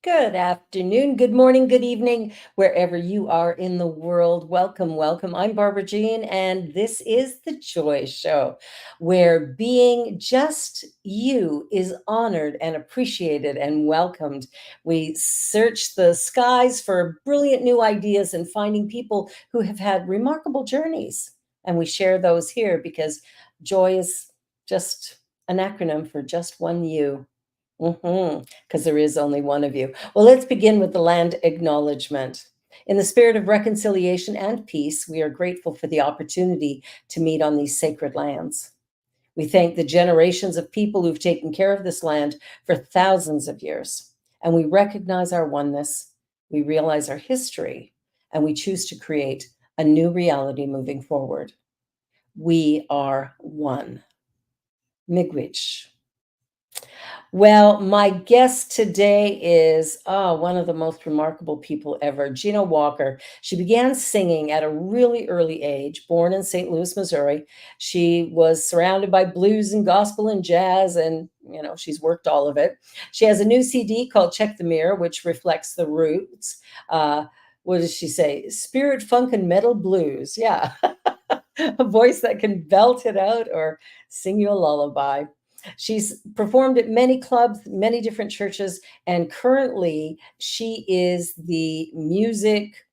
Good afternoon, good morning, good evening, wherever you are in the world. Welcome, welcome. I'm Barbara Jean, and this is The Joy Show, where being just you is honored and appreciated and welcomed. We search the skies for brilliant new ideas and finding people who have had remarkable journeys. And we share those here because joy is just an acronym for just one you. Because there is only one of you. Well, let's begin with the land acknowledgement. In the spirit of reconciliation and peace, we are grateful for the opportunity to meet on these sacred lands. We thank the generations of people who've taken care of this land for thousands of years. And we recognize our oneness, we realize our history, and we choose to create a new reality moving forward. We are one. Miigwech. Well, my guest today is one of the most remarkable people ever, Gino Walker. She began singing at a really early age, born in St. Louis, Missouri. She was surrounded by blues and gospel and jazz, and she's worked all of it. She has a new CD called Check the Mirror, which reflects the roots. What does she say? Spirit, funk, and metal blues. Yeah. A voice that can belt it out or sing you a lullaby. She's performed at many clubs, many different churches, and currently she is the music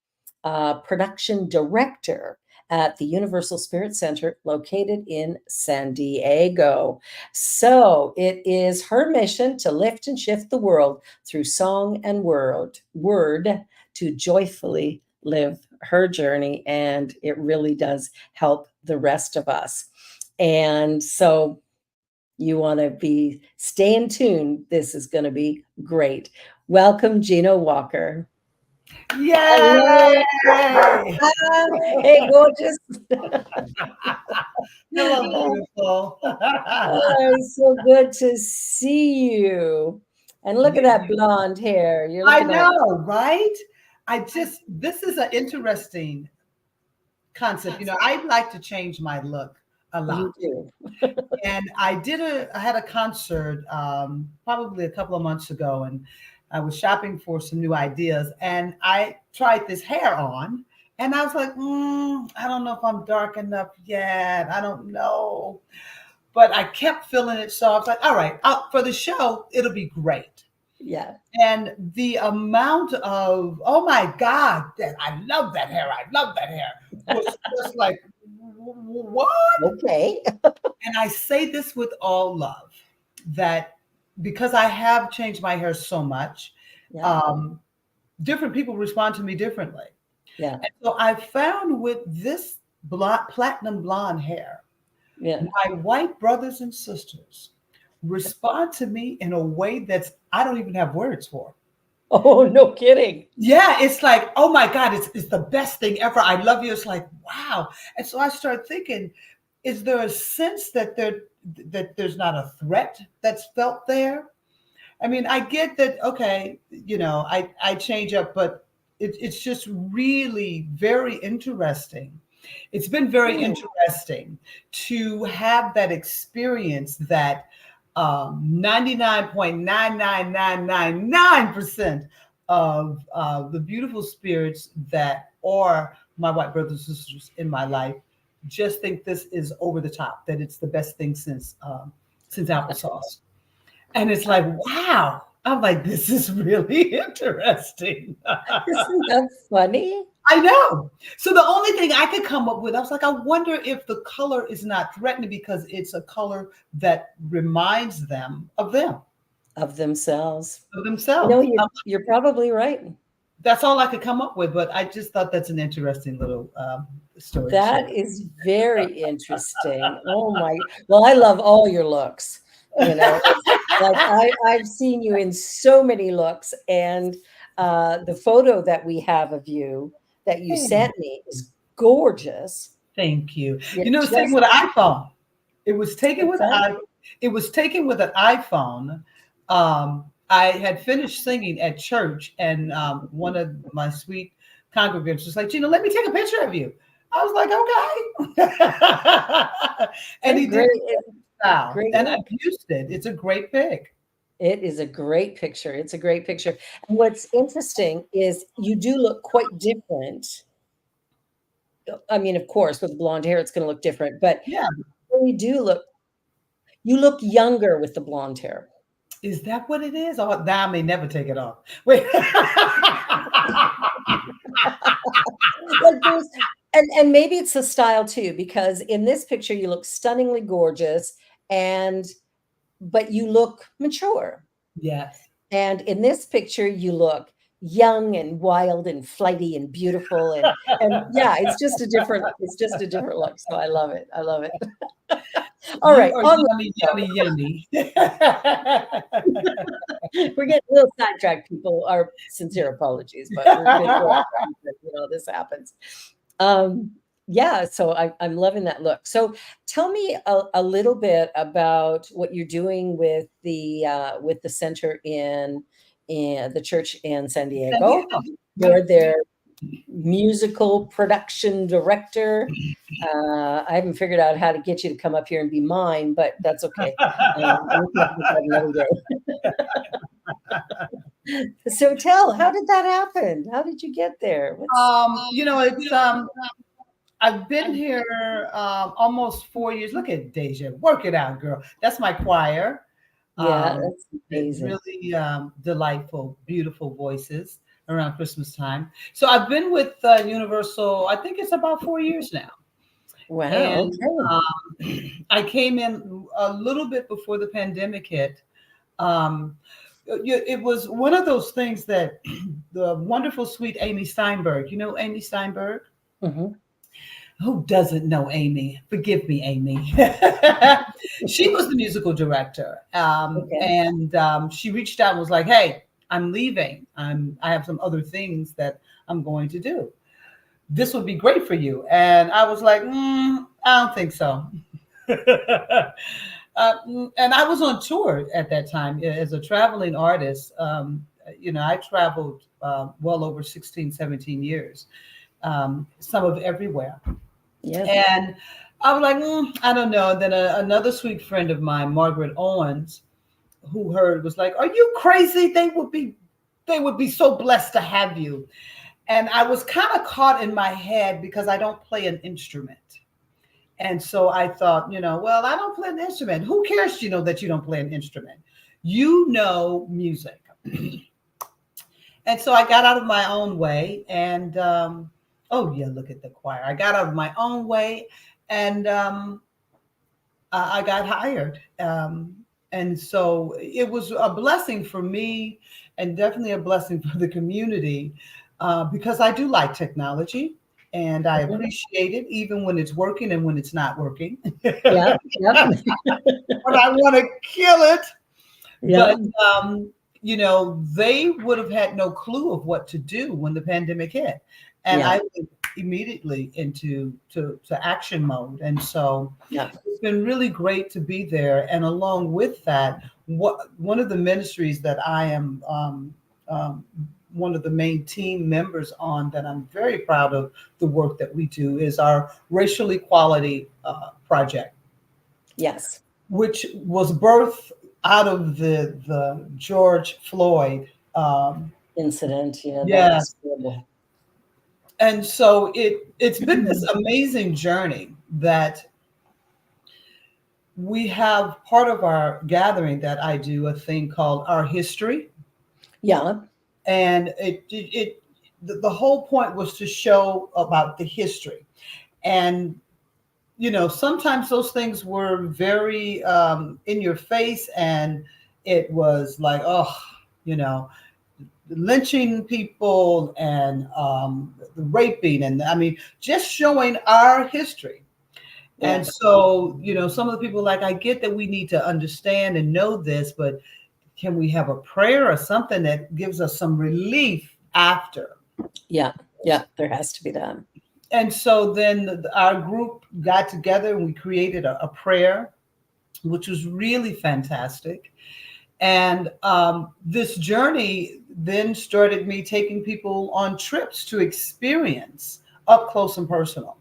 production director at the Universal Spirit Center located in San Diego. So it is her mission to lift and shift the world through song and word to joyfully live her journey, and it really does help the rest of us. And so you want to stay in tune. This is going to be great. Welcome, Gino Walker. Yay! Hey, gorgeous. Hello, beautiful. It's so good to see you. And look at that blonde hair. You're I looking know, right? This is an interesting concept. I like to change my look a lot. You do. And I had a concert probably a couple of months ago, and I was shopping for some new ideas, and I tried this hair on, and I was like, I don't know if I'm dark enough yet. I don't know. But I kept feeling it. So I was like, all right, for the show, it'll be great. Yeah. And the amount of, oh my God, I love that hair. I love that hair. Was just like, what? Okay. And I say this with all love that because I have changed my hair so much, Yeah. different people respond to me differently. Yeah. And so I found with this platinum blonde hair, Yeah. my white brothers and sisters respond to me in a way that's I don't even have words for. Oh, no kidding. Yeah, it's like, oh my God, it's the best thing ever. I love you. It's like, wow. And so I started thinking, is there a sense that there's not a threat that's felt there? I mean, I get that, okay, I change up, but it's just really very interesting. It's been very interesting to have that experience that 99.99999% of the beautiful spirits that are my white brothers and sisters in my life just think this is over the top, that it's the best thing since applesauce. And it's like, wow. I'm like, this is really interesting. Isn't that funny? I know. So the only thing I could come up with, I was like, I wonder if the color is not threatening because it's a color that reminds them. Of themselves. Of themselves. No, you're probably right. That's all I could come up with, but I just thought that's an interesting little story. That is very interesting. Oh my, well, I love all your looks. Like I've seen you in so many looks, and the photo that we have of you that you sent me is gorgeous. Thank you. Yeah, It's taken with an iPhone. It was taken with exactly. it was taken with an iPhone. I had finished singing at church, and one of my sweet congregants was like, Gina, let me take a picture of you. I was like, okay. And he did it style, Great and look. I used it. It's a great pic. It is a great picture. It's a great picture. And what's interesting is you do look quite different. I mean, of course, with blonde hair, it's going to look different, but Yeah. you do look, you look younger with the blonde hair. Is that what it is? Oh, now I may never take it off. Wait. Like there's, and maybe it's the style too, because in this picture you look stunningly gorgeous, and but you look mature. Yes. And in this picture, you look young and wild and flighty and beautiful, and yeah, it's just a different look. So I love it. I love it. All You right, are on with yummy, the yummy, yummy. show. We're getting a little sidetracked, people. Our sincere apologies, but we're good. This happens. Um, yeah, so I'm loving that look. So tell me a little bit about what you're doing with the center in the church in San San Diego. Diego. You're their musical production director. I haven't figured out how to get you to come up here and be mine, but that's okay. We can talk about that another day. So tell, how did that happen? How did you get there? What's It's I've been here almost 4 years. Look at Deja, work it out, girl. That's my choir. Yeah, Um, that's amazing. really delightful, beautiful voices around Christmas time. So I've been with Universal. I think it's about 4 years now, Wow, and okay. I came in a little bit before the pandemic hit. Um, it was one of those things that the wonderful, sweet Amy Steinberg. You know Amy Steinberg? Mhm. Who doesn't know Amy? Forgive me, Amy. She was the musical director, Okay. and she reached out and was like, "Hey, I'm leaving. I have some other things that I'm going to do. This would be great for you." And I was like, "I don't think so." And I was on tour at that time as a traveling artist. I traveled well over 16, 17 years, some of everywhere. Yeah. And I was like, I don't know. And then another sweet friend of mine, Margaret Owens, who heard was like, "Are you crazy? They would be so blessed to have you." And I was kind of caught in my head because I don't play an instrument. And so I thought, well, I don't play an instrument. Who cares, that you don't play an instrument? You know music. And so I got out of my own way and oh yeah, look at the choir. I got out of my own way and I got hired. And so it was a blessing for me and definitely a blessing for the community because I do like technology and I Mhm. appreciate it even when it's working and when it's not working. Yeah, yep. But I want to kill it. Yeah, But they would have had no clue of what to do when the pandemic hit, and yeah, I went immediately into to action mode. And so yeah. it's been really great to be there. And along with that, one of the ministries that I am um, one of the main team members on that I'm very proud of the work that we do is our racial equality project, Yes. which was birthed out of the George Floyd. Um, Incident, yeah, that yeah, was horrible. and so it's been this amazing journey that we have part of our gathering that I do a thing called Our History, Yeah, and the whole point was to show about the history. And sometimes those things were very in your face, and it was like, oh, you know, lynching people and the raping, and I mean, just showing our history. yeah, And so, some of the people like, I get that we need to understand and know this, but can we have a prayer or something that gives us some relief after? yeah, yeah, there has to be that. And so then our group got together and we created a prayer, which was really fantastic. And this journey then started me taking people on trips to experience up close and personal.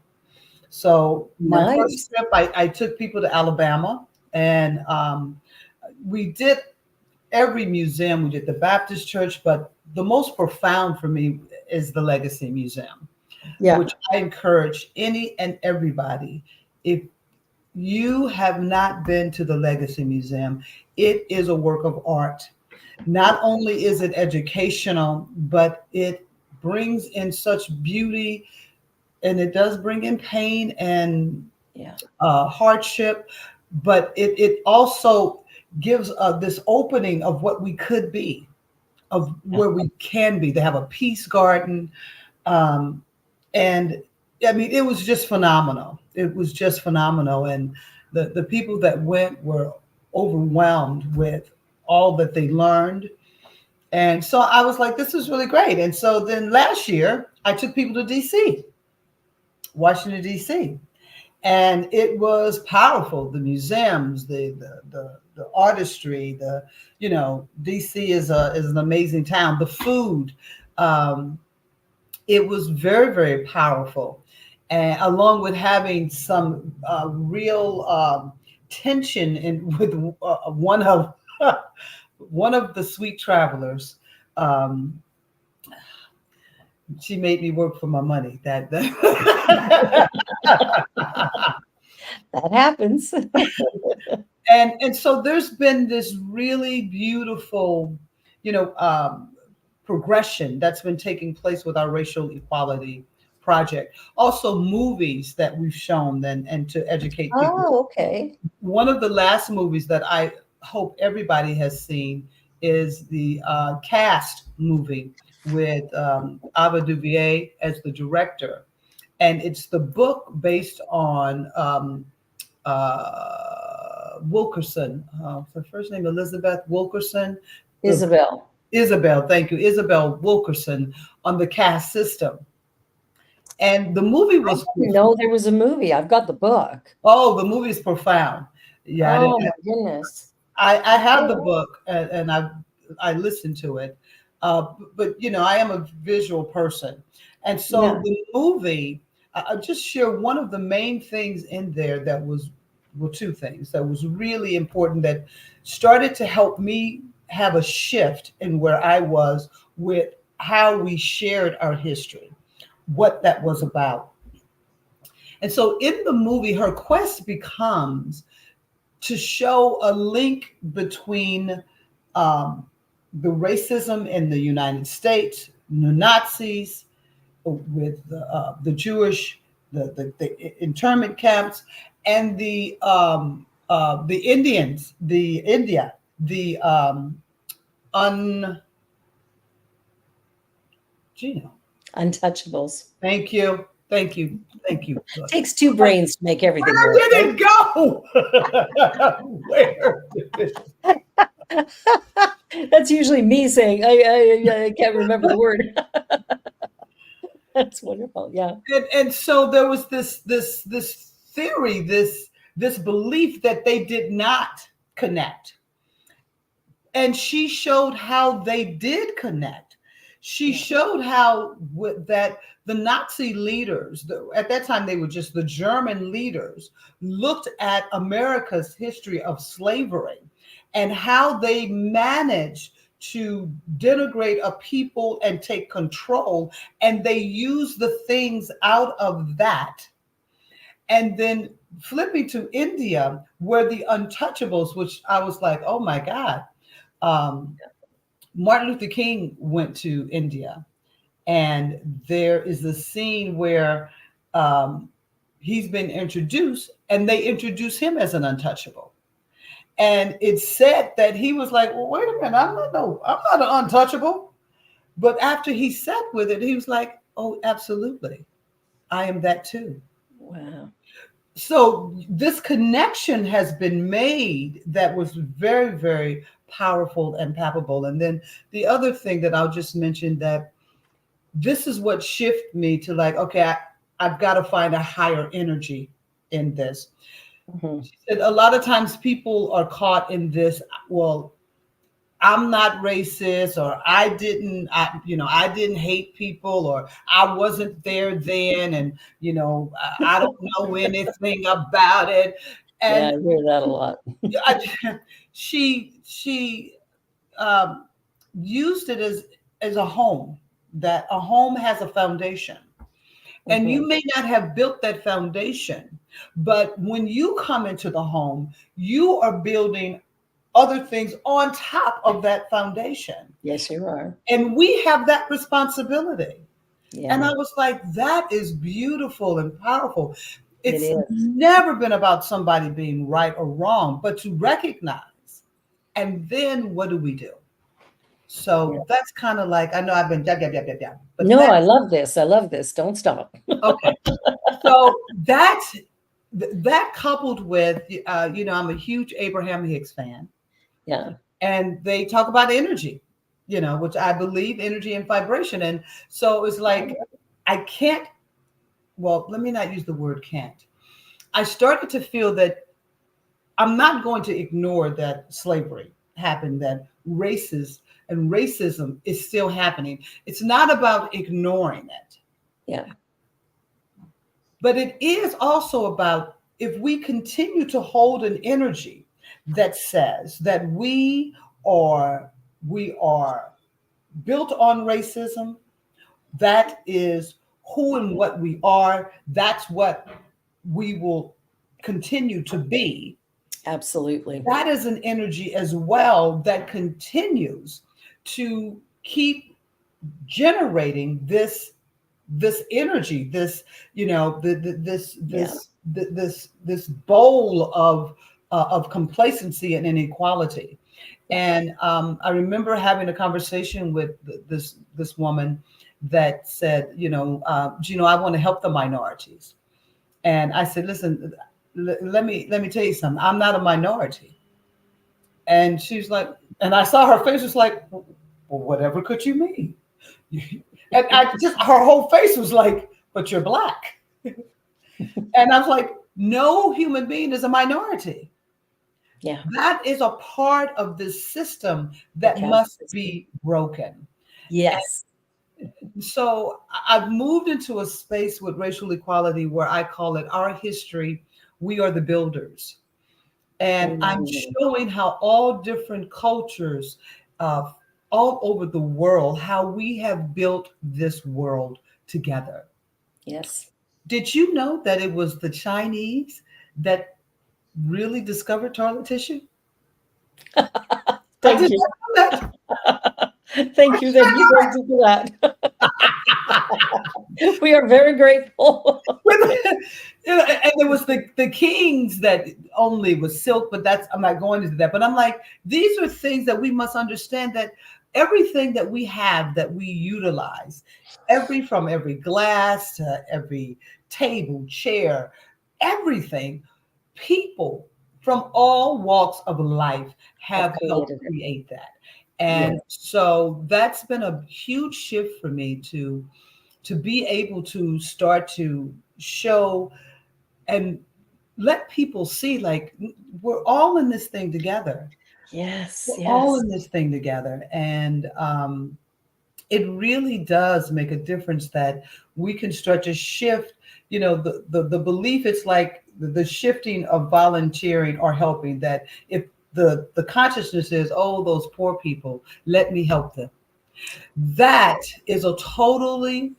So my first Nice. trip, I took people to Alabama, and we did. every museum. We did the Baptist Church, but the most profound for me is the Legacy Museum, Yeah. which I encourage any and everybody. If you have not been to the Legacy Museum, it is a work of art. Not only is it educational, but it brings in such beauty, and it does bring in pain and Yeah. hardship, but it also gives this opening of what we could be, of Yeah. where we can be. They have a peace garden. Um, and I mean, it was just phenomenal. It was just phenomenal. And the people that went were overwhelmed with all that they learned. And so I was like, this is really great. And so then last year, I took people to DC, Washington, DC. And it was powerful. The museums, the artistry, DC is an amazing town. The food, um, it was very, very powerful, and along with having some real tension in with one of one of the sweet travelers. Um, she made me work for my money. That That happens. and so there's been this really beautiful, you know, progression that's been taking place with our racial equality project. Also, movies that we've shown and to educate people. Oh, okay. One of the last movies that I hope everybody has seen is the Cast movie with Ava DuVernay as the director, and it's the book based on Wilkerson. Her first name Elizabeth Wilkerson. The Isabel. Isabel, thank you, Isabel Wilkerson on the caste system. And the movie I was, didn't know there was a movie. I've got the book. oh, the movie is profound. Yeah, Oh my goodness. I have the Okay. book and I listened to it. But I am a visual person. And so Yeah. the movie, I'll just share one of the main things in there that was, well, two things that was really important that started to help me have a shift in where I was with how we shared our history, what that was about. And so in the movie, her quest becomes to show a link between um, the racism in the United States, the Nazis, with the Jewish, the internment camps, and the Indians, the India, the un Gino. Untouchables. Thank you, thank you, thank you. Takes two Like, brains to make everything where work, did right? it go? Where did That's usually me saying, I can't remember the word. That's wonderful. Yeah. and so there was this theory, this belief that they did not connect, and she showed how they did connect. She Yeah. showed how that the Nazi leaders, at that time they were just the German leaders, looked at America's history of slavery and how they managed to denigrate a people and take control. And they used the things out of that. And then flipping to India, where the untouchables, which I was like, oh my God. Um, Martin Luther King went to India, and there is a scene where um, he's been introduced, and they introduce him as an untouchable. And it's said that he was like, "Well, wait a minute, I'm not an untouchable." But after he sat with it, he was like, "Oh, absolutely, I am that too." Wow. So this connection has been made that was very, very powerful and palpable. And then the other thing that I'll just mention, that this is what shifted me to like, okay, I've got to find a higher energy in this. Mhm. She said a lot of times people are caught in this, well, I'm not racist, or I didn't hate people, or I wasn't there then, and I don't know anything about it. Yeah, I And hear that a lot. I, she um, used it as a home, that a home has a foundation. And Hmm. you may not have built that foundation, but when you come into the home, you are building other things on top of that foundation. Yes, you are. And we have that responsibility. And I Yeah, was like, that is beautiful and powerful. it It's is. never been about somebody being right or wrong, but to recognize. And then what do we do? Yeah. So that's kind of like, I know I've been, yeah, but No, I that's love this. I love this. Don't stop. okay. So that's that coupled with, I'm a huge Abraham Hicks fan, Yeah. and they talk about energy, which I believe energy and vibration. And so it's like, I can't, well, let me not use the word can't. I started to feel that I'm not going to ignore that slavery happened, that racism is still happening. It's not about ignoring it, Yeah. but it is also about, if we continue to hold an energy that says that we are built on racism, that is who and what we are, that's what we will continue to be. Absolutely. That is an energy as well that continues to keep generating this energy, this this Yeah. this bowl of complacency and inequality. Yeah. And I remember having a conversation with this woman that said, Gino, I want to help the minorities. And I said, listen, let me tell you something. I'm not a minority. And she's like, and I saw her face was like, well, whatever could you mean? And I just, her whole face was like, but you're black. And I was like, no human being is a minority. Yeah. That is a part of this system The that caste must system. be broken. Yes. And so I've moved into a space with racial equality where I call it our history. We are the builders. And I'm Mm. showing how all different cultures, uh, all over the world, how we have built this world together. Yes. Did you know that it was the Chinese that really discovered toilet tissue? I Thank did you. not know that. Thank you that you told us that. We are very grateful. And it was the kings that only was silk, but that's, I'm not going into that. But I'm like, these are things that we must understand, that everything that we have that we utilize, from every glass to every table, chair, everything, people from all walks of life Have have helped created it. create that. Yes. And so that's been a huge shift for me to be able to start to show and let people see, like, we're all in this thing together. Yes. We're all Yes. in this thing together. And it really does make a difference that we can start to shift, the belief. It's like the shifting of volunteering or helping, that if the consciousness is, oh, those poor people, let me help them. That is a totally,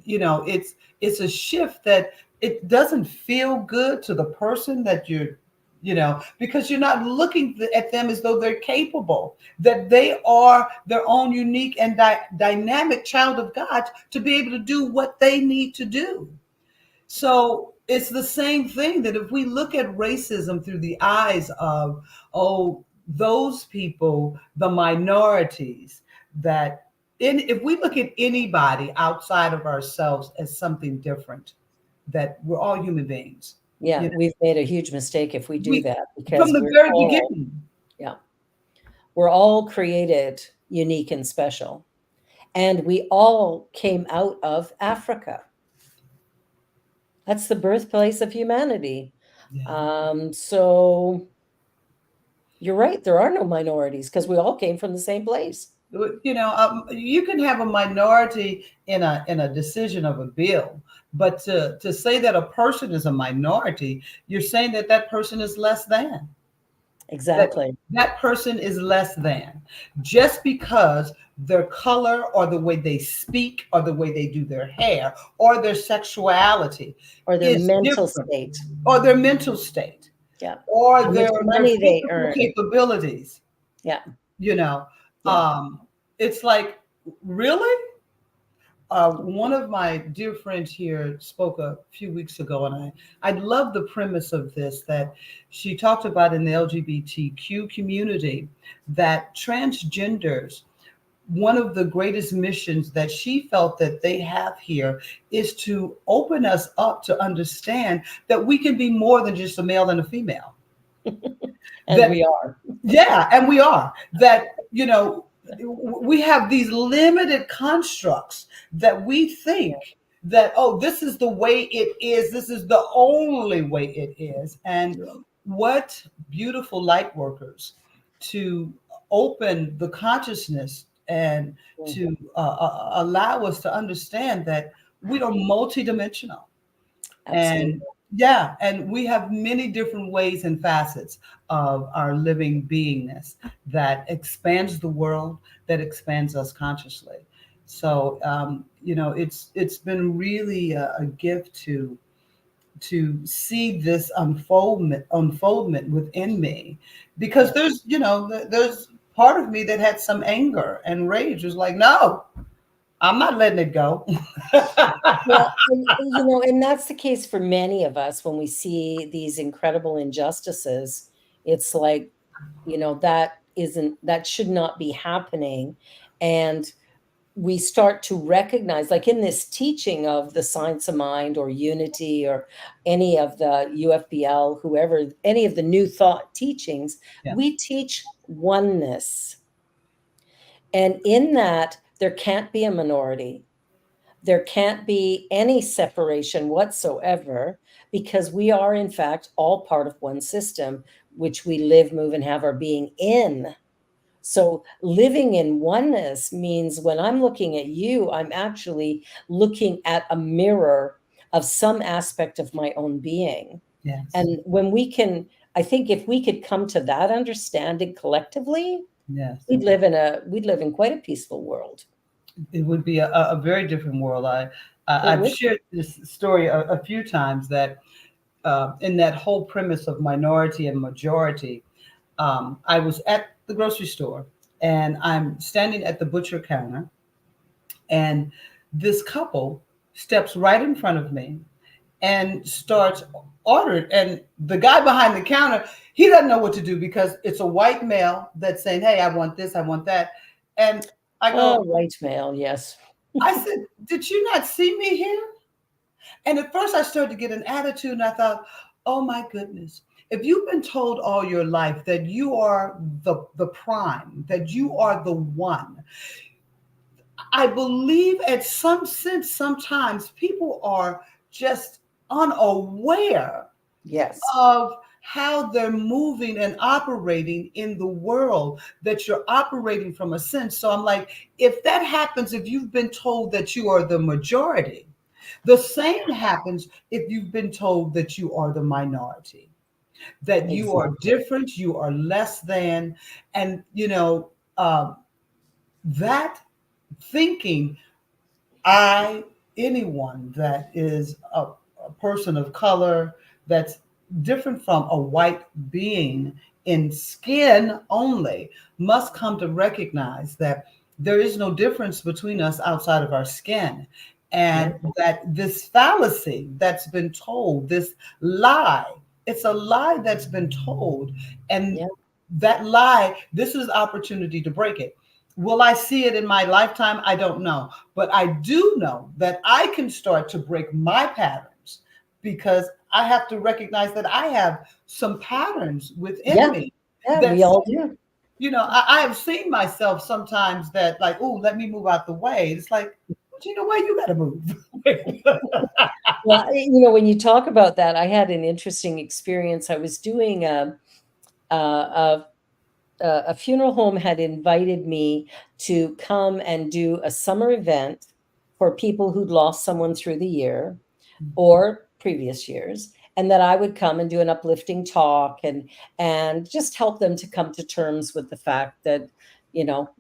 it's a shift that it doesn't feel good to the person that because you're not looking at them as though they're capable, that they are their own unique and dynamic child of God to be able to do what they need to do. So it's the same thing, that if we look at racism through the eyes of, oh, those people, the minorities, that if we look at anybody outside of ourselves as something different, that we're all human beings. Yeah. You know, We've made a huge mistake if we do we that, from because the we're very all, beginning. yeah, we're all created unique and special. And we all came out of Africa. That's the birthplace of humanity. Yeah. So you're right. There are no minorities because we all came from the same place. You can have a minority in a decision of a bill, but to say that a person is a minority, you're saying that that person is less than. that Exactly. that person is less than just because their color or the way they speak or the way they do their hair or their sexuality Or their is mental different, state. or their mental state Yeah. or How much their money they physical earn. capabilities. Yeah. you know Yeah. um it's like, really. One of my dear friends here spoke a few weeks ago, and I love the premise of this, that she talked about in the LGBTQ community that transgenders, one of the greatest missions that she felt that they have here is to open us up to understand that we can be more than just a male and a female. And That we are. Yeah, and we are. That, we have these limited constructs that we think that, oh, this is the way it is, this is the only way it is. And Yeah. what beautiful light workers to open the consciousness and Yeah. to allow us to understand that we are multidimensional. Absolutely. And yeah, and we have many different ways and facets of our living beingness that expands the world, that expands us consciously. So it's been really a gift to see this unfoldment within me, because Yeah. there's part of me that had some anger and rage. It was like, no, I'm not letting it go. Well, and that's the case for many of us when we see these incredible injustices. It's like, that should not be happening. And we start to recognize, like in this teaching of the science of mind or unity or any of the UFBL, whoever, any of the new thought teachings, Yeah. we teach oneness. And in that, there can't be a minority. There can't be any separation whatsoever, because we are, in fact, all part of one system, which we live, move, and have our being in. So living in oneness means when I'm looking at you, I'm actually looking at a mirror of some aspect of my own being. Yes. And I think if we could come to that understanding collectively, Yes. we'd live in quite a peaceful world. It would be a very different world. It I've would. shared this story a few times, that in that whole premise of minority and majority, I was at the grocery store and I'm standing at the butcher counter, and this couple steps right in front of me and starts ordering. And the guy behind the counter, he doesn't know what to do because it's a white male that's saying, "Hey, I want this, I want that." And I Oh, go, white male, yes. I said, "Did you not see me here?" And at first I started to get an attitude, and I thought, oh my goodness. If you've been told all your life that you are the prime, that you are the one, I believe at some sense sometimes people are just unaware Yes, of how they're moving and operating in the world, that you're operating from a sense. So I'm like, if that happens, if you've been told that you are the majority, the same happens if you've been told that you are the minority, that you are exactly. different, you are less than. And that thinking, I, anyone that is a person of color, that's different from a white being in skin only, must come to recognize that there is no difference between us outside of our skin. Yeah, And that this fallacy that's been told, this lie, it's a lie that's been told. And yeah, that lie, this is opportunity to break it. Will I see it in my lifetime? I don't know. But I do know that I can start to break my patterns, because I have to recognize that I have some patterns within yeah, me yeah, that, we all do. I have seen myself sometimes that, like, oh, let me move out the way. It's like, but you know what? You got to move. Well, when you talk about that, I had an interesting experience. I was doing a a funeral home had invited me to come and do a summer event for people who'd lost someone through the year or previous years. and that I would come and do an uplifting talk and just help them to come to terms with the fact that,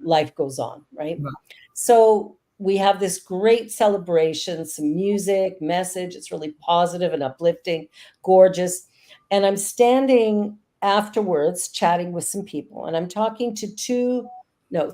life goes on, right? Right. So we have this great celebration, some music, message. It's really positive and uplifting, gorgeous. And I'm standing afterwards chatting with some people, and I'm talking to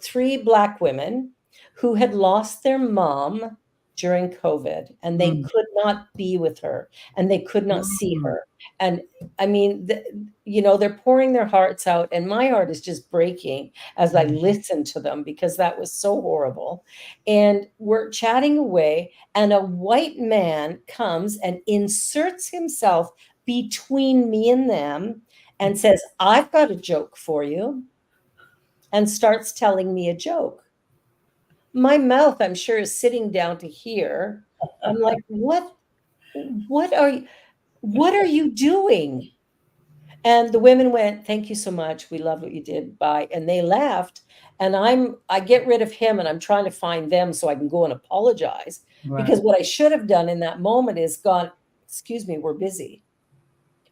three Black women who had lost their mom during COVID, and they Mm, could not be with her and they could not see mm, her. And I mean, they're pouring their hearts out, and my heart is just breaking as I mm. listen to them because that was so horrible. And we're chatting away, and a white man comes and inserts himself between me and them and says, "I've got a joke for you," and starts telling me a joke. My mouth, I'm sure, is sitting down to hear. I'm like, what are you, what are you doing? And the women went, "Thank you so much. We love what you did. Bye." And they left. And I get rid of him and I'm trying to find them so I can go and apologize. Right. Because what I should have done in that moment is gone, "Excuse me, we're busy."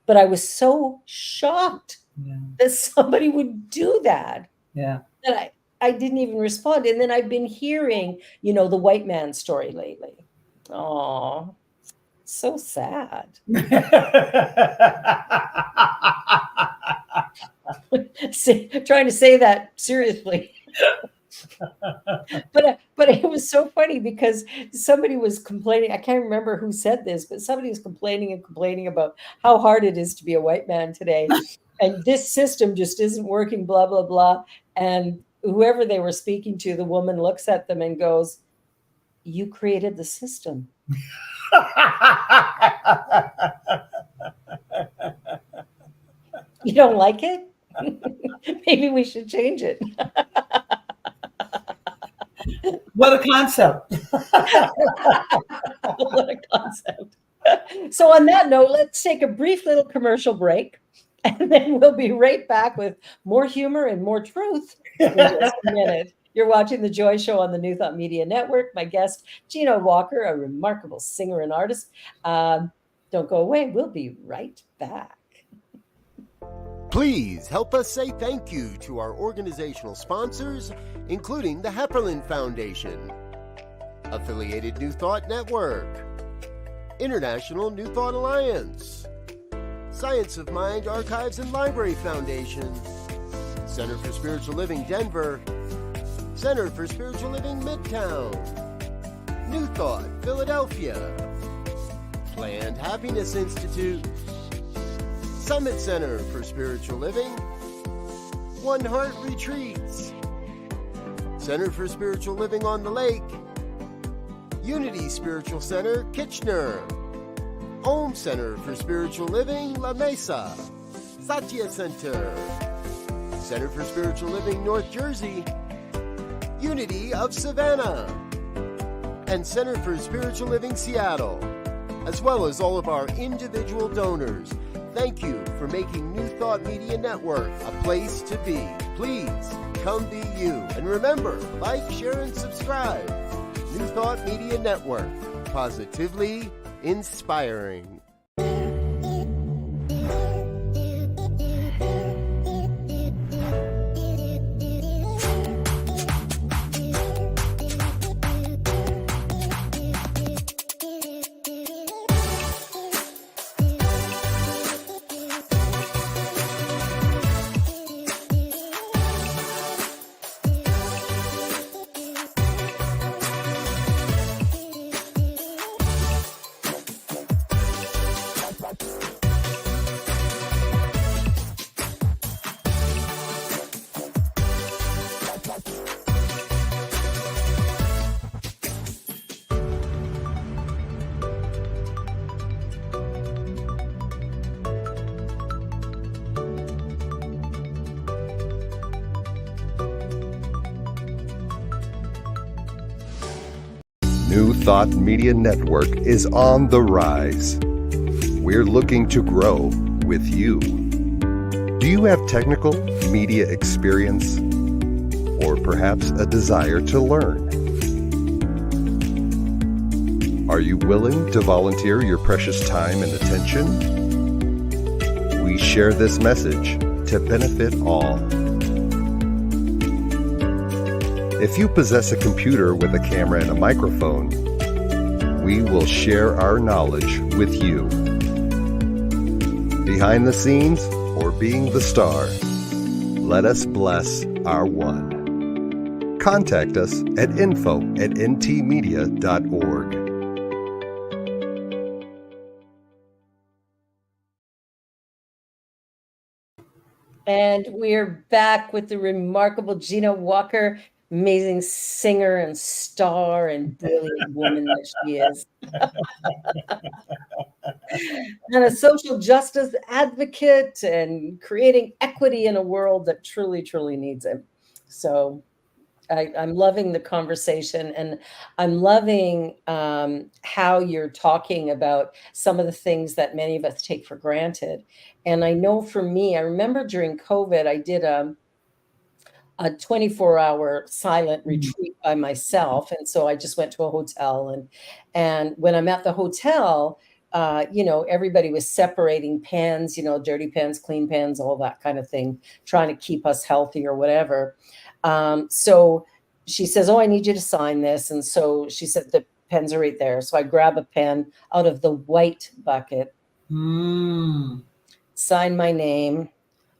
But I was so shocked Yeah. that somebody would do that Yeah. that I didn't even respond. And then I've been hearing, the white man story lately. Oh, so sad. Trying to say that seriously. But it was so funny because somebody was complaining. I can't remember who said this, but somebody was complaining and complaining about how hard it is to be a white man today. And this system just isn't working, blah, blah, blah. And whoever they were speaking to, the woman looks at them and goes, "You created the system." You don't like it? Maybe we should change it. What a concept. What a concept. So on that note, let's take a brief little commercial break, and then we'll be right back with more humor and more truth in just a minute. You're watching The Joy Show on the New Thought Media Network. My guest, Gino Walker, a remarkable singer and artist. Don't go away. We'll be right back. Please help us say thank you to our organizational sponsors, including the Hepperlin Foundation, Affiliated New Thought Network, International New Thought Alliance, Science of Mind Archives and Library Foundation, Center for Spiritual Living Denver, Center for Spiritual Living Midtown, New Thought Philadelphia, Planned Happiness Institute, Summit Center for Spiritual Living, One Heart Retreats, Center for Spiritual Living on the Lake, Unity Spiritual Center, Kitchener, Om Center for Spiritual Living, La Mesa, Satya Center, Center for Spiritual Living, North Jersey, Unity of Savannah, and Center for Spiritual Living, Seattle, as well as all of our individual donors. Thank you for making New Thought Media Network a place to be. Please come be you. And remember, like, share, and subscribe. New Thought Media Network, positively inspiring. New Thought Media Network is on the rise. We're looking to grow with you. Do you have technical media experience or perhaps a desire to learn? Are you willing to volunteer your precious time and attention? we share this message to benefit all. If you possess a computer with a camera and a microphone, we will share our knowledge with you. Behind the scenes or being the star, let us bless our one. Contact us at info@ntmedia.org. And we're back with the remarkable Gino Walker, amazing singer and star and brilliant woman that she is. And a social justice advocate and creating equity in a world that truly, truly needs it. So I'm loving the conversation, and I'm loving how you're talking about some of the things that many of us take for granted. And I know for me, I remember during COVID, I did a 24-hour silent retreat by myself. And so I just went to a hotel, and when I'm at the hotel, everybody was separating pens, dirty pens, clean pens, all that kind of thing, trying to keep us healthy or whatever. So she says, "Oh, I need you to sign this." And so she said, "The pens are right there." So I grab a pen out of the white bucket, sign my name,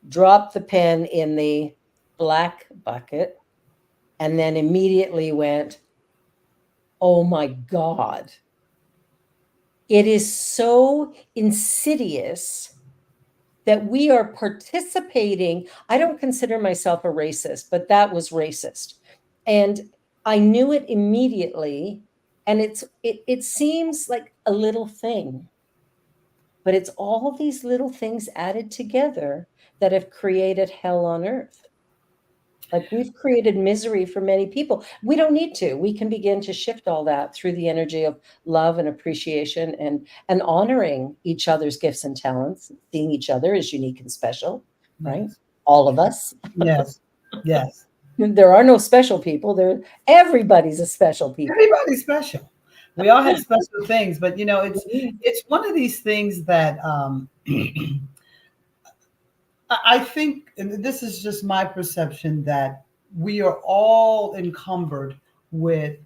drop the pen in the black bucket, and then immediately went, "Oh my God. It is so insidious that we are participating." I don't consider myself a racist, but that was racist. And I knew it immediately. And it seems like a little thing, but it's all these little things added together that have created hell on earth. Like, we've created misery for many people. We don't need to. We can begin to shift all that through the energy of love and appreciation and honoring each other's gifts and talents, seeing each other as unique and special, right? Yes. All of us. Yes. Yes. There are no special people. Everybody's a special people. Everybody's special. We all have special things, but it's one of these things that I think, and this is just my perception, that we are all encumbered with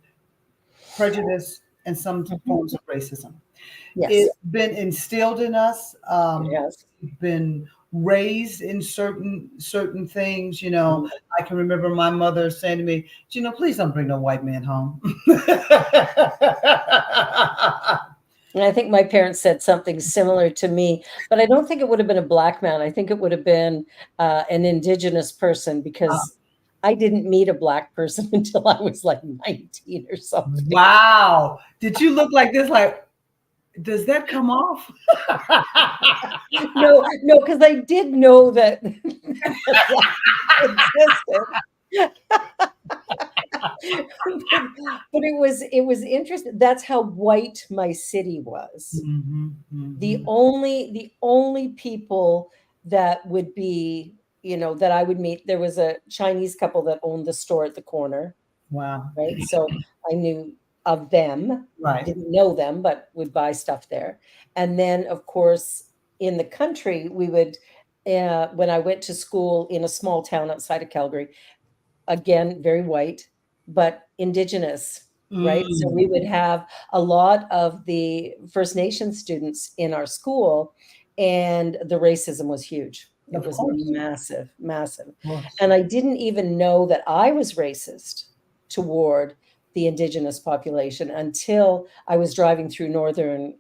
prejudice and some forms of racism. Yes. It's been instilled in us. Yes. Been raised in certain things. I can remember my mother saying to me, "Please don't bring no white man home." And I think my parents said something similar to me, but I don't think it would have been a black man. I think it would have been an indigenous person, because I didn't meet a black person until I was like 19 or something. Wow. Did you look like this? Like, does that come off? No, because I did know that existed. But it was interesting. That's how white my city was. The only people that would be, that I would meet, there was a Chinese couple that owned the store at the corner. Wow. Right. So I knew of them. Right. Didn't know them, but would buy stuff there. And then, of course, in the country, we would, when I went to school in a small town outside of Calgary, again, very white, but indigenous, right? So we would have a lot of the First Nation students in our school, and the racism was huge. It was massive, massive. And I didn't even know that I was racist toward the indigenous population until I was driving through northern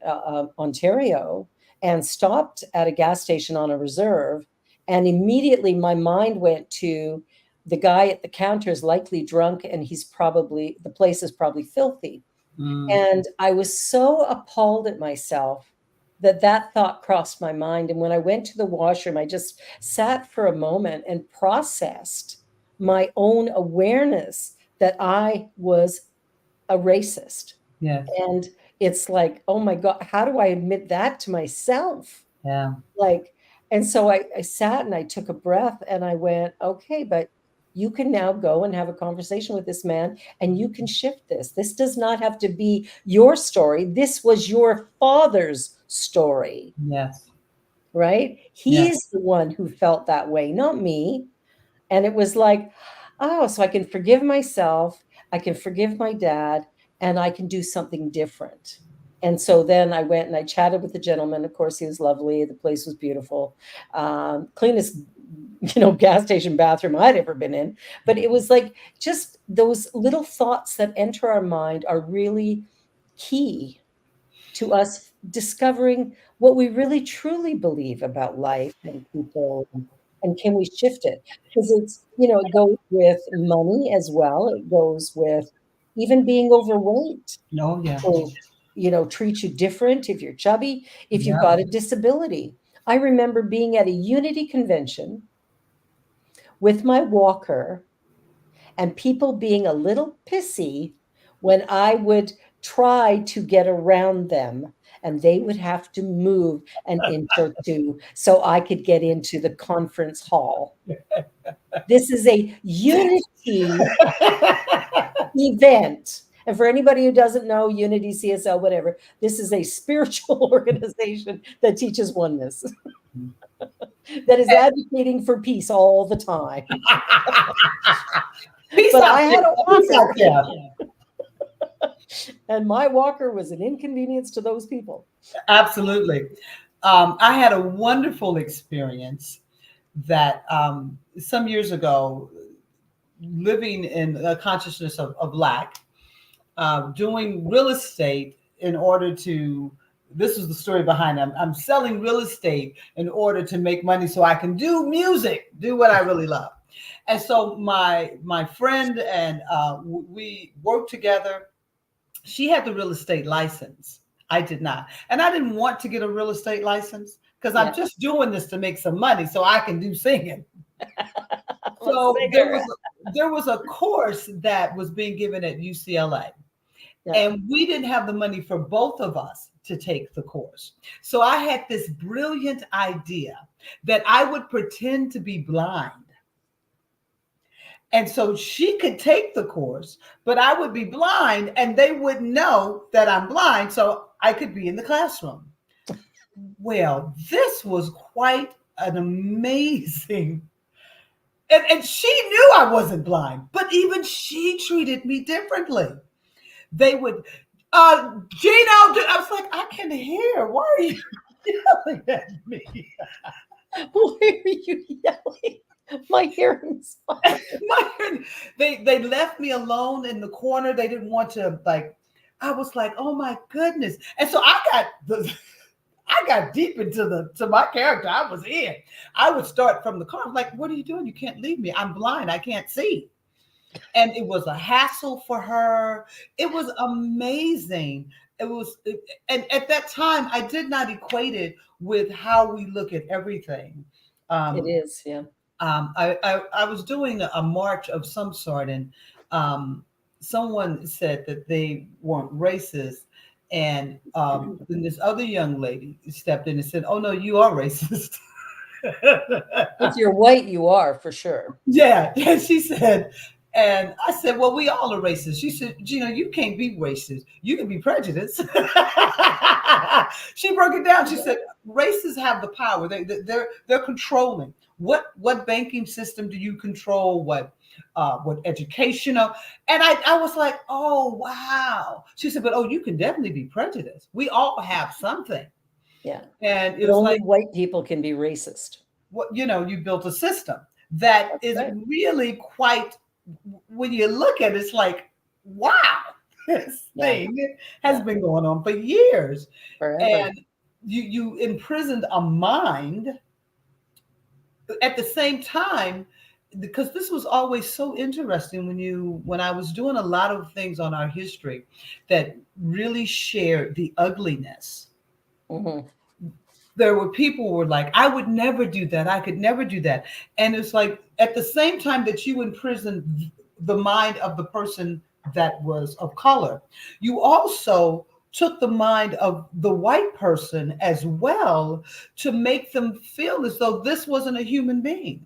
Ontario and stopped at a gas station on a reserve. And immediately my mind went to, the guy at the counter is likely drunk, and the place is probably filthy. And I was so appalled at myself that thought crossed my mind. And when I went to the washroom, I just sat for a moment and processed my own awareness that I was a racist. Yes. And it's like, oh my God, how do I admit that to myself? Yeah. And so I sat and I took a breath and I went, okay, but you can now go and have a conversation with this man, and you can shift this. This does not have to be your story. This was your father's story. Yes. right? Yeah. He's the one who felt that way, not me. And it was like, oh, so I can forgive myself, I can forgive my dad, and I can do something different. And so then I went and I chatted with the gentleman. Of course, he was lovely. The place was beautiful. Cleanest, gas station bathroom I'd ever been in. But it was like just those little thoughts that enter our mind are really key to us discovering what we really truly believe about life and people, and can we shift it? Because it goes with money as well. It goes with even being overweight No, yeah. will, treat you different if you're chubby, if you've Yeah. got a disability. I remember being at a Unity convention with my walker and people being a little pissy when I would try to get around them and they would have to move and enter so I could get into the conference hall. This is a unity event. And for anybody who doesn't know, Unity, CSL, whatever, this is a spiritual organization that teaches oneness, that is advocating for peace all the time. Peace But out I had there. a Peace out walker, there. and my walker was an inconvenience to those people. Absolutely. I had a wonderful experience that some years ago, living in a consciousness of lack, doing real estate in order to, this is the story behind it. I'm selling real estate in order to make money so I can do music, do what I really love. And so my friend and we worked together. She had the real estate license. I did not. And I didn't want to get a real estate license because I'm just doing this to make some money so I can do singing. So there was a course that was being given at UCLA. Yeah. And we didn't have the money for both of us to take the course. So I had this brilliant idea that I would pretend to be blind. And so she could take the course, but I would be blind and they wouldn't know that I'm blind. So I could be in the classroom. Well, this was quite an amazing. And she knew I wasn't blind, but even she treated me differently. They would, Gino, I was like, I can hear. Why are you yelling at me? Why are you yelling? My hearing's fine. They left me alone in the corner. They didn't want to, I was like, oh my goodness. And so I got deep into my character. I was in. I would start from the car. I'm like, what are you doing? You can't leave me. I'm blind. I can't see. And it was a hassle for her. It was amazing. And at that time, I did not equate it with how we look at everything. It is, yeah. I was doing a march of some sort, and someone said that they weren't racist. And then this other young lady stepped in and said, oh, no, you are racist. If you're white, you are, for sure. Yeah. And she said, and I said, well, we all are racist. She said, Gino, you can't be racist. You can be prejudiced. She broke it down. She said, racists have the power. They're controlling. What banking system do you control? What educational? And I was like, oh, wow. She said, but you can definitely be prejudiced. We all have something. Yeah. And it was only like white people can be racist. You built a system that is really quite, when you look at it, it's like, wow, this thing has been going on for years. Forever. And you imprisoned a mind at the same time, because this was always so interesting when I was doing a lot of things on our history that really shared the ugliness. Mm-hmm. There were people who were like, I would never do that. I could never do that. And it's like, at the same time that you imprisoned the mind of the person that was of color, you also took the mind of the white person as well to make them feel as though this wasn't a human being.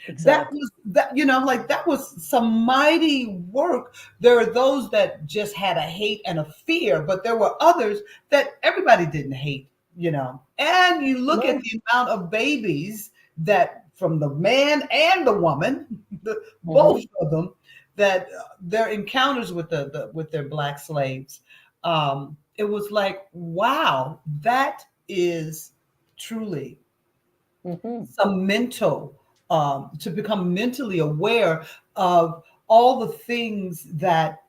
Exactly. That was some mighty work. There are those that just had a hate and a fear, but there were others that everybody didn't hate. and you look at Right. the amount of babies that from the man and the woman, both Mhm. of them, that their encounters with with their black slaves, it was like, wow, that is truly Mhm. some mental, to become mentally aware of all the things that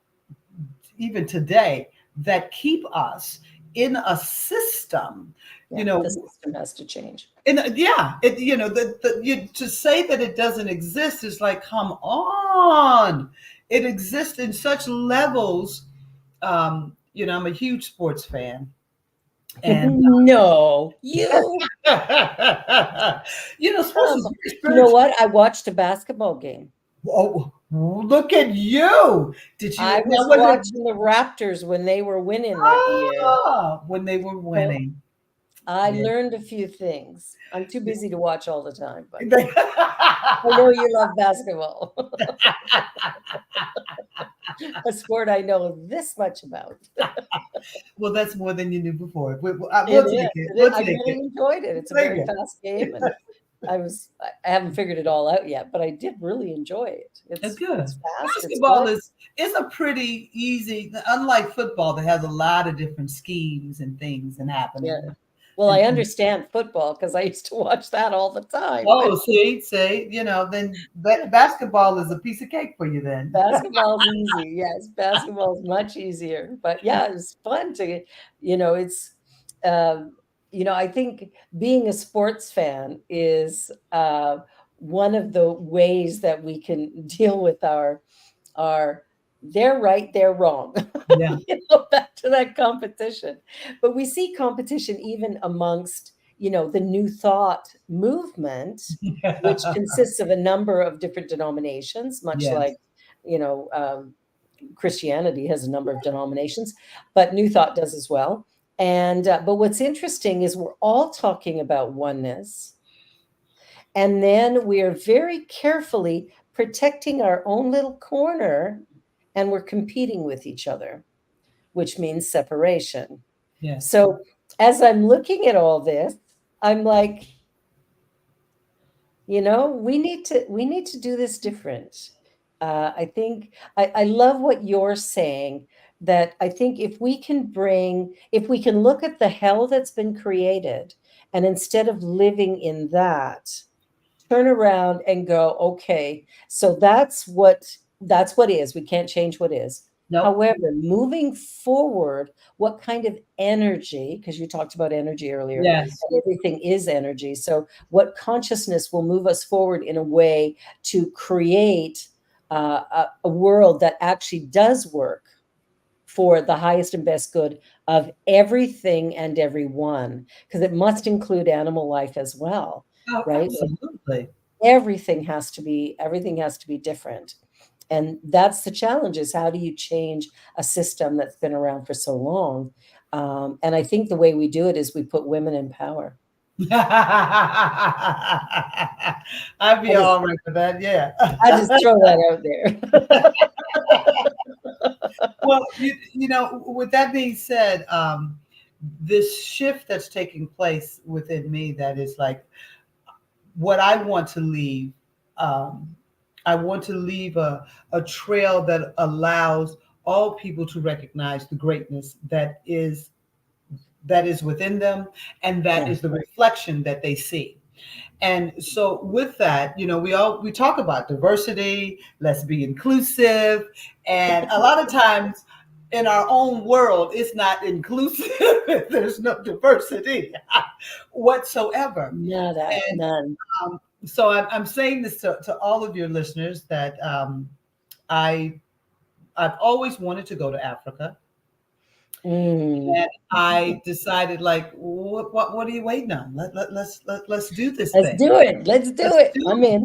even today that keep us in a system, you Yeah, the know, system has to change. and yeah, to say that it doesn't exist is like, come on, it exists in such levels. I'm a huge sports fan, and No, you. sports is very You know spiritual. what? I watched a basketball game. Oh, look at you! Did you I now? was Was it watching the Raptors when they were winning that year. when they were So winning? I Yeah. learned a few things. I'm too busy to watch all the time, but They- I know you love basketball, a sport I know this much about. well, that's more than you knew before. It We'll take is. it. It is. We'll I take really it. enjoyed it. It's a We'll take very it. fast game, and I haven't figured it all out yet, but I did really enjoy it. Good. It's fast, it's Basketball fun. is a pretty easy, unlike football that has a lot of different schemes and things and Yeah. happening. Well, I And understand football because I used to watch that all the time. oh, see, then basketball is a piece of cake for you then. Basketball's easy. Yes, basketball's much easier. But yeah, it's fun to, it's, um, I think being a sports fan is one of the ways that we can deal with our they're right, they're wrong. Yeah. Back to that competition. But we see competition even amongst, the New Thought movement, which consists of a number of different denominations, much like, Yes. you know, um, Christianity has a number of denominations, but New Thought does as well. And but what's interesting is we're all talking about oneness, and then we are very carefully protecting our own little corner, and we're competing with each other, which means separation. Yes. So as I'm looking at all this, I'm like, we need to do this different. I think I love what you're saying, that I think if we can look at the hell that's been created, and instead of living in that, turn around and go, okay, so that's what is. We can't change what is. Nope. However, moving forward, what kind of energy, because you talked about energy earlier, Yes. and everything is energy. So what consciousness will move us forward in a way to create a world that actually does work for the highest and best good of everything and everyone, because it must include animal life as well, Oh, right? absolutely. Everything has to be different, and that's the challenge, is how do you change a system that's been around for so long? And I think the way we do it is we put women in power. I'd i be just all right with that. Yeah. I just throw that out there. Well, with that being said, this shift that's taking place within me, that is like what I want to leave. Um, I want to leave a trail that allows all people to recognize the greatness that is within them, and that Yeah. is the reflection that they see. And so with that, we talk about diversity, let's be inclusive, and a lot of times in our own world it's not inclusive. There's no diversity whatsoever. Nada, And none. so I'm saying this to all of your listeners, that I I've always wanted to go to Africa. Mm. And I decided, like, what are you waiting on? Let's do this Let's thing. do it. Let's do Let's it. do I'm it.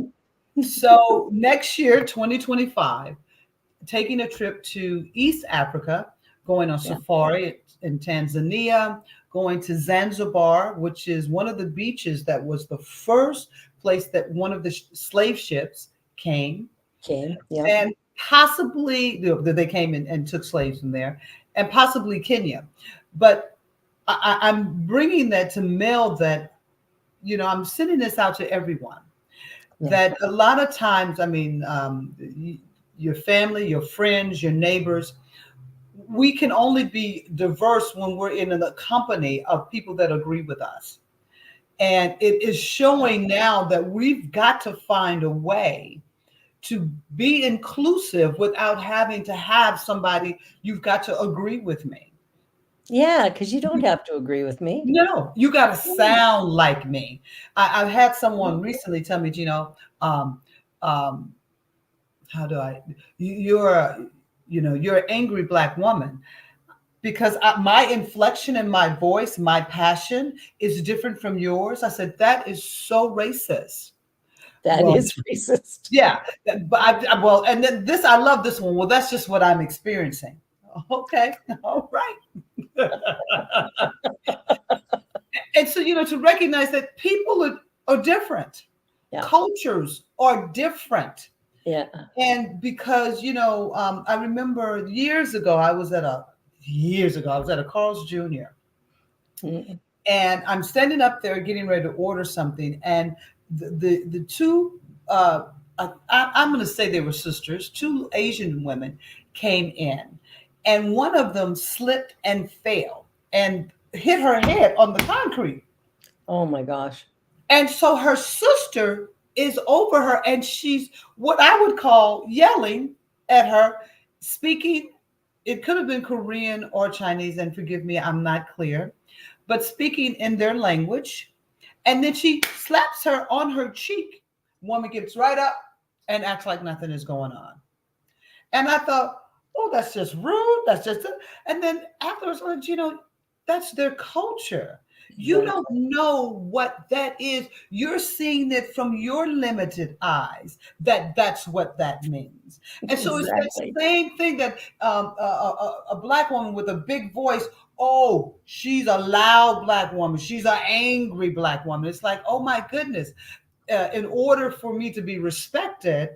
in. So next year, 2025, taking a trip to East Africa, going on Yeah. safari in Tanzania, going to Zanzibar, which is one of the beaches that was the first place that one of the slave ships came, Came. Yeah. and possibly they came in and took slaves from there, and possibly Kenya. But I'm bringing that to meld that, I'm sending this out to everyone. Yeah. That a lot of times, I mean, your family, your friends, your neighbors, we can only be diverse when we're in the company of people that agree with us. And it is showing now that we've got to find a way to be inclusive without having to have somebody, you've got to agree with me. Yeah, because you don't have to agree with me. No, you got to Yeah. sound like me. I've had someone recently tell me, um, um, how do I, you're an angry Black woman because my inflection and my voice, my passion is different from yours. I said, that is so racist. That Well, is racist. yeah, but well, and then this, I love this one. Well, that's just what I'm experiencing. Okay, all right. And so, to recognize that people are different, Yeah. cultures are different. Yeah. And because, I remember years ago, I was at a Carl's Jr. Mm. and I'm standing up there getting ready to order something. And the two, I'm going to say they were sisters, two Asian women came in, and one of them slipped and fell and hit her head on the concrete. Oh my gosh. And so her sister is over her and she's what I would call yelling at her, speaking. It could have been Korean or Chinese, and forgive me, I'm not clear, but speaking in their language. And then she slaps her on her cheek. Woman gets right up and acts like nothing is going on. And I thought, oh, that's just rude. That's just, and then afterwards, well, that's their culture. You Exactly. don't know what that is. You're seeing it from your limited eyes. That's what that means. And so it's that Exactly. same thing that a Black woman with a big voice. Oh, she's a loud Black woman. She's an angry Black woman. It's like, oh my goodness. In order for me to be respected,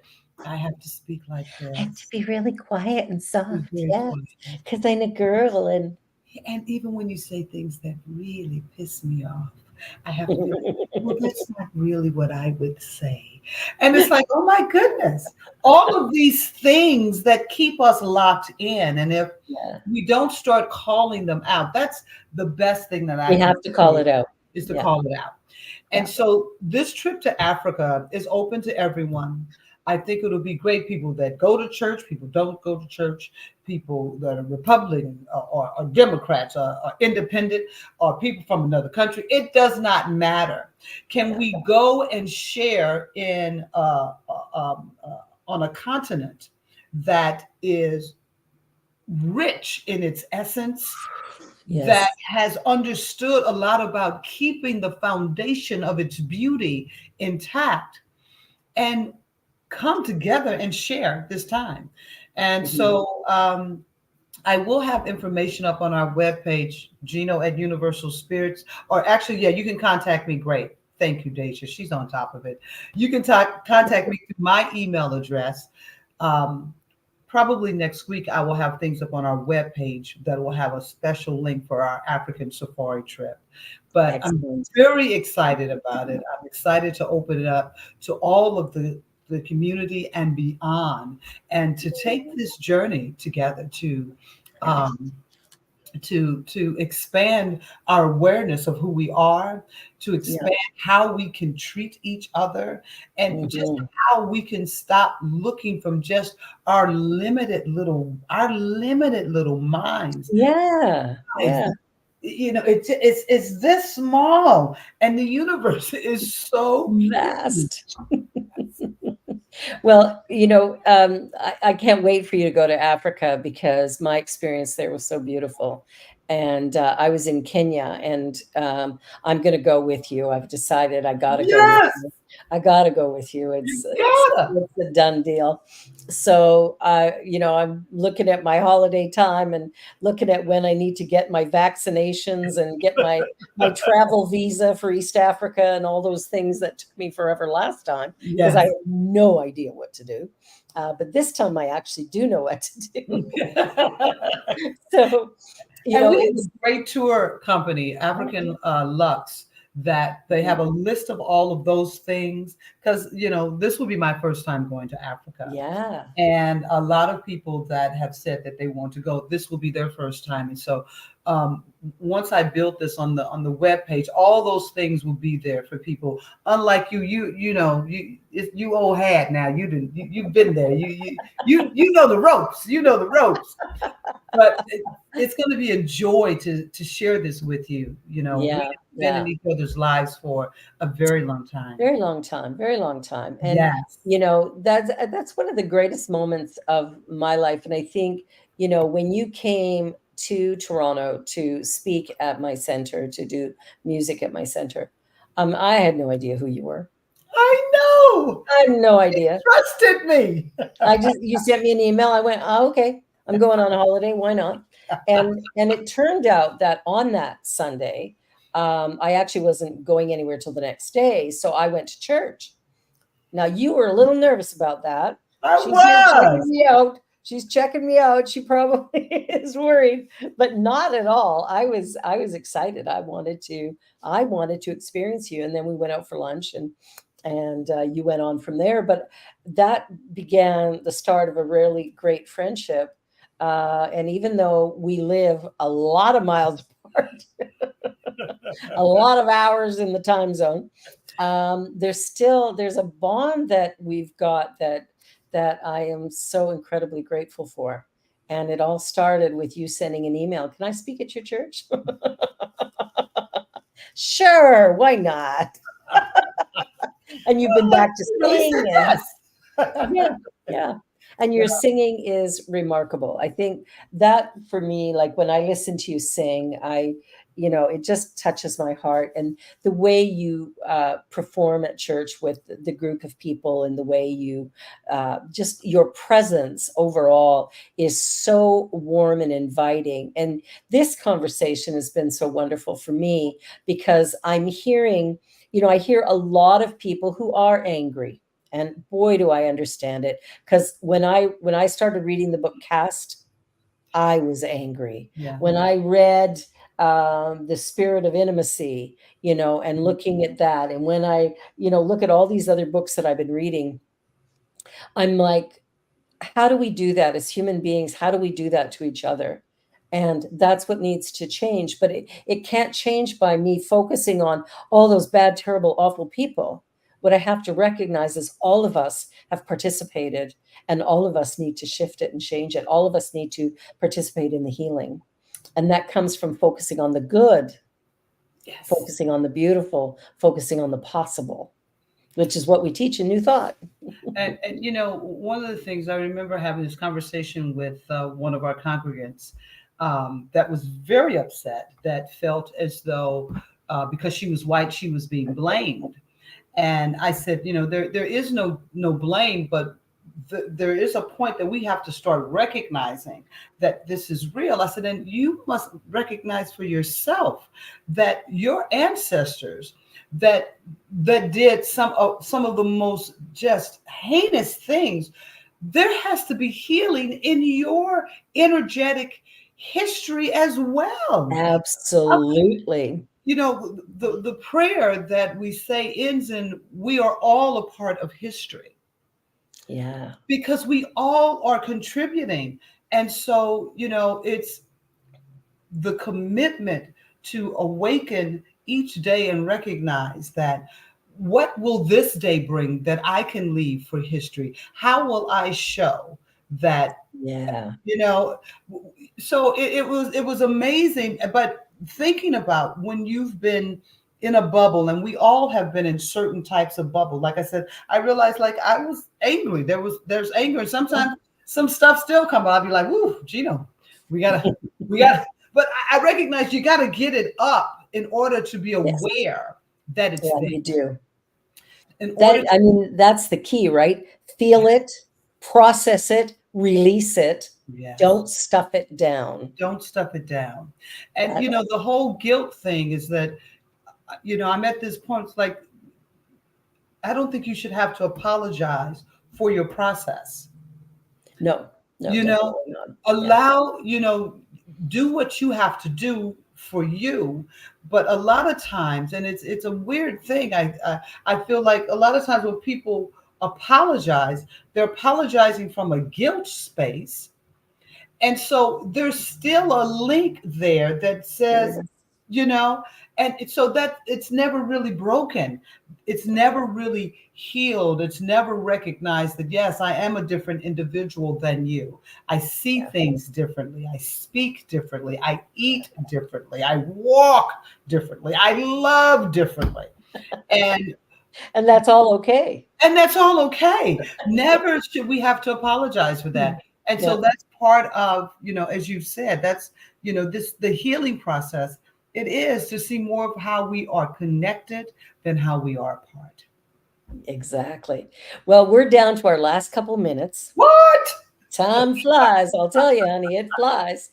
I have to speak like I have to this. be really quiet and Be soft. very Yeah. quiet. Because I'm a girl and And even when you say things that really piss me off, I have to be like, well, that's not really what I would say. And it's like, oh my goodness, all of these things that keep us locked in. And if yeah, we don't start calling them out, that's the best thing that I we can have to call say it out. is to Yeah. call it out. Yeah. And so this trip to Africa is open to everyone. I think it'll be great. People that go to church, people don't go to church, people that are Republican or Democrats or independent or people from another country. It does not matter. Can we go and share on a continent that is rich in its essence, that Yes. has understood a lot about keeping the foundation of its beauty intact, and come together and share this time. And Mhm. so I will have information up on our webpage, Gino at Universal Spirits, or actually, yeah, you can contact me. Great. Thank you, Deja. She's on top of it. You can contact me through my email address. Um, Probably next week, I will have things up on our webpage that will have a special link for our African safari trip. But I'm Excellent. very excited about it. I'm excited to open it up to all of the community and beyond, and to take this journey together um, to expand our awareness of who we are, to Yeah. expand how we can treat each other, and just Mhm. how we can stop looking from just our limited little minds. Yeah. Yeah. It's this small, and the universe is so huge. Vast. Well, I can't wait for you to go to Africa because my experience there was so beautiful. And I was in Kenya, and I'm going to go with you. I've decided I got to go with Yes, you. I got to go with you. you It's gotta. it's a done deal. So I'm looking at my holiday time and looking at when I need to get my vaccinations and get my travel visa for East Africa and all those things that took me forever last time because I Yes. had no idea what to do. But this time I actually do know what to do. So You And know, we it have a was, great tour company, African Lux, that they have a list of all of those things. Because, this will be my first time going to Africa. yeah, And a lot of people that have said that they want to go, this will be their first time. And so um, once I built this on the web page, all those things will be there for people. Unlike you old hat now. You've been there. You know the ropes. You know the ropes. But it's going to be a joy to share this with you. We yeah, have been in yeah. each other's lives for a very long time. Very long time, very long time. And Yes. that's one of the greatest moments of my life. And I think, when you came to Toronto to speak at my center, to do music at my center, I had no idea who you were. I know. I had no He idea. trusted me. You sent me an email. I went, oh, okay, I'm going on a holiday. Why not? And it turned out that on that Sunday, I actually wasn't going anywhere till the next day. So I went to church. Now you were a little nervous about that. I She's here checking was. me out. She's checking me out. She probably is worried, but not at all. I was excited. I wanted to experience you. And then we went out for lunch and you went on from there. But that began the start of a really great friendship. And even though we live a lot of miles apart, a lot of hours in the time zone, there's a bond that we've got that I am so incredibly grateful for. And it all started with you sending an email. Can I speak at your church? Sure, why not? And you've been back to Really sing said and yes. yeah, yeah. And your singing is remarkable. I think that for me, like when I listen to you sing, it just touches my heart. And the way you perform at church with the group of people and the way you just your presence overall is so warm and inviting. And this conversation has been so wonderful for me because I'm hearing, I hear a lot of people who are angry. And boy, do I understand it. Because when I started reading the book Cast, I was angry. Yeah. When I read The Spirit of Intimacy, and looking at that, and when I, look at all these other books that I've been reading, I'm like, how do we do that as human beings? How do we do that to each other? And that's what needs to change. But it can't change by me focusing on all those bad, terrible, awful people. What I have to recognize is all of us have participated and all of us need to shift it and change it. All of us need to participate in the healing. And that comes from focusing on the good, Yes. focusing on the beautiful, focusing on the possible, which is what we teach in New Thought. And one of the things I remember having this conversation with one of our congregants that was very upset, that felt as though because she was white, she was being blamed. And I said, there is no blame, but there is a point that we have to start recognizing that this is real. I said, and you must recognize for yourself that your ancestors that did some of the most just heinous things. There has to be healing in your energetic history as well. Absolutely. The prayer that we say ends in, we are all a part of history. Yeah. Because we all are contributing. And so, it's the commitment to awaken each day and recognize that what will this day bring that I can leave for history? How will I show that, Yeah. So it was amazing. But thinking about when you've been in a bubble, and we all have been in certain types of bubble. Like I said, I realized like I was angry. There's anger, and sometimes some stuff still come out. I'll be like, "Woo, Gino, we gotta." But I recognize you gotta get it up in order to be Yes. aware that it's Yeah, there. you do. In order That's the key, right? Feel it, process it, release it. yes. Don't stuff it down. Don't stuff it down. And That- the whole guilt thing is that I'm at this point. It's like I don't think you should have to apologize for your process. No, no, You know, definitely not. Yeah. allow do what you have to do for you. But a lot of times, and it's a weird thing. I feel like a lot of times when people apologize, they're apologizing from a guilt space, and so there's still a link there that says, Yes. you know, and so that it's never really broken. It's never really healed. It's never recognized that, yes, I am a different individual than you. I see Yeah. things differently. I speak differently. I eat differently. I walk differently. I love differently. And And that's all okay. and that's all okay. Never should we have to apologize for Mm. that. And so Yeah, that's part of, as you said, that's, this the healing process. It is to see more of how we are connected than how we are apart. exactly. Well, we're down to our last couple minutes. What? Time flies, I'll tell you, honey, it flies.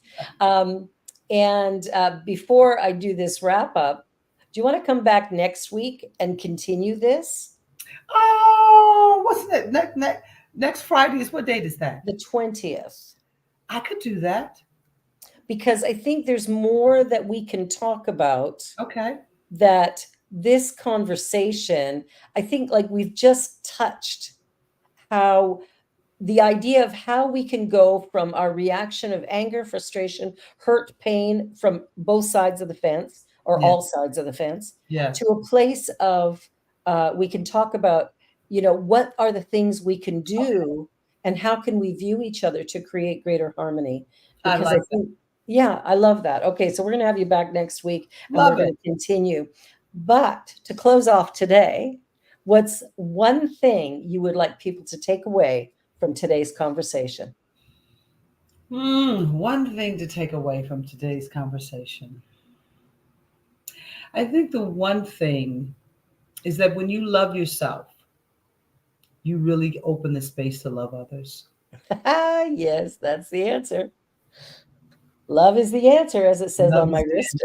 And before I do this wrap up, do you want to come back next week and continue this? Oh, what's that? Next Friday is what date is that? The 20th. I could do that. Because I think there's more that we can talk about, Okay. that this conversation, I think like we've just touched how the idea of how we can go from our reaction of anger, frustration, hurt, pain from both sides of the fence or Yes. all sides of the fence Yes. to a place of we can talk about, what are the things we can do and how can we view each other to create greater harmony? I Because like I think, yeah, I love that. Okay, so we're going to have you back next week and we're Love going it. to continue. But to close off today, what's one thing you would like people to take away from today's conversation? One thing to take away from today's conversation. I think the one thing is that when you love yourself, you really open the space to love others. Yes, that's the answer. Love is the answer, as it says Love on my is the wrist.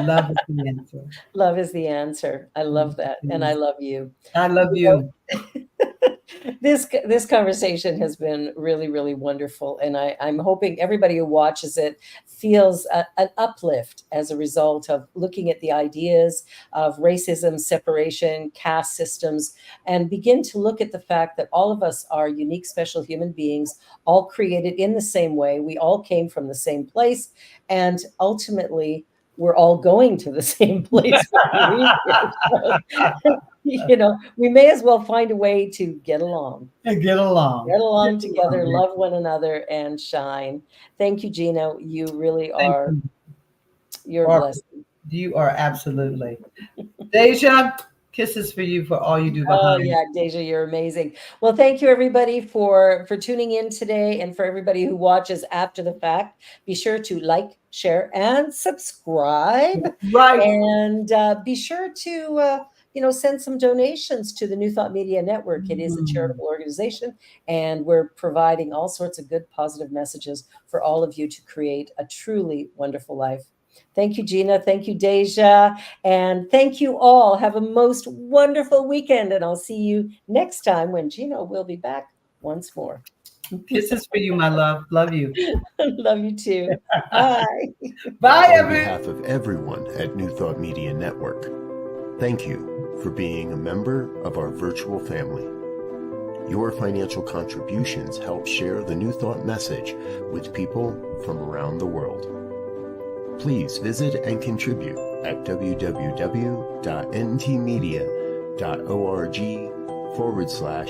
Love is the answer. Love is the answer. I love that. And I love you. I love You you. This conversation has been really, really wonderful. And I'm hoping everybody who watches it feels an uplift as a result of looking at the ideas of racism, separation, caste systems, and begin to look at the fact that all of us are unique, special human beings, all created in the same way. We all came from the same place. And ultimately, we're all going to the same place. We may as well find a way to get along. Get along. Get along Get together, along. love one another, and shine. Thank you, Gino. You really Thank are, you. you're a Barbara, blessing. You are absolutely. Deja, kisses for you for all you do Oh behind. yeah, Deja, you're amazing. Well, thank you everybody for tuning in today, and for everybody who watches after the fact. Be sure to like, share, and subscribe, Right. and be sure to send some donations to the New Thought Media Network. It is a charitable organization, and we're providing all sorts of good, positive messages for all of you to create a truly wonderful life. Thank you, Gina. Thank you, Deja. And thank you all. Have a most wonderful weekend. And I'll see you next time when Gino will be back once more. Kisses for you, my love. Love you. Love you too. Bye. Bye, On everyone. behalf of everyone at New Thought Media Network, thank you for being a member of our virtual family. Your financial contributions help share the New Thought message with people from around the world. Please visit and contribute at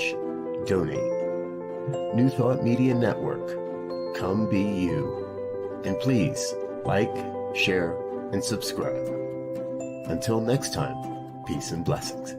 www.ntmedia.org/donate. New Thought Media Network. Come be you. And please like, share, and subscribe. Until next time, peace and blessings.